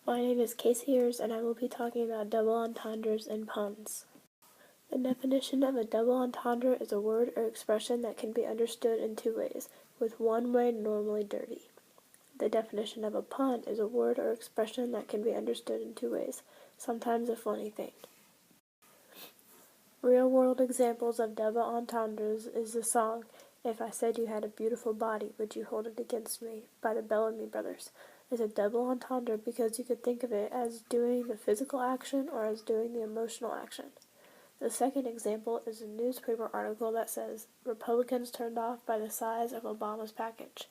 My name is Casey Ears, and I will be talking about double entendres and puns. The definition of a double entendre is a word or expression that can be understood in two ways, with one way normally dirty. The definition of a pun is a word or expression that can be understood in two ways, sometimes a funny thing. Real-world examples of double entendres is the song "If I Said You Had a Beautiful Body, Would You Hold It Against Me" by the Bellamy Brothers. It's a double entendre because you could think of it as doing the physical action or as doing the emotional action. The second example is a newspaper article that says, "Republicans turned off by the size of Obama's package."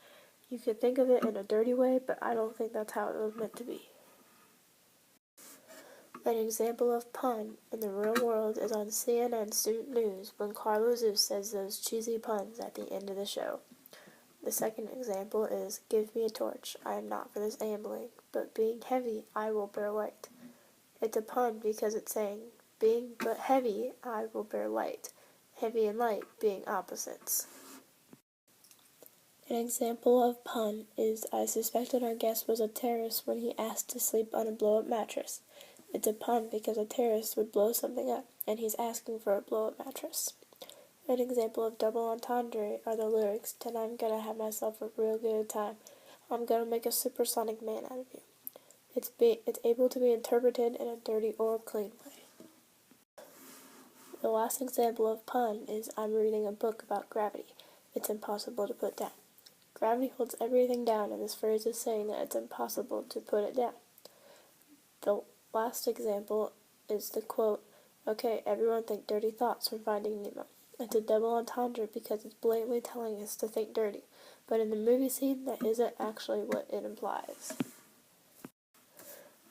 You could think of it in a dirty way, but I don't think that's how it was meant to be. An example of pun in the real world is on CNN Student News when Carlo Zeus says those cheesy puns at the end of the show. The second example is, "Give me a torch, I am not for this ambling, but being heavy, I will bear light." It's a pun because it's saying, being but heavy, I will bear light, heavy and light being opposites. An example of pun is, "I suspected our guest was a terrorist when he asked to sleep on a blow-up mattress." It's a pun because a terrorist would blow something up, and he's asking for a blow-up mattress. An example of double entendre are the lyrics, "Tonight I'm gonna have myself a real good time. I'm gonna make a supersonic man out of you." It's able to be interpreted in a dirty or clean way. The last example of pun is, "I'm reading a book about gravity. It's impossible to put down." Gravity holds everything down, and this phrase is saying that it's impossible to put it down. The last example is the quote, "Okay, everyone think dirty thoughts" from Finding Nemo. It's a double entendre because it's blatantly telling us to think dirty, but in the movie scene, that isn't actually what it implies.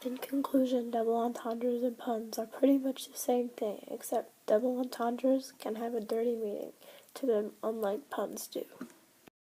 In conclusion, double entendres and puns are pretty much the same thing, except double entendres can have a dirty meaning to them unlike puns do.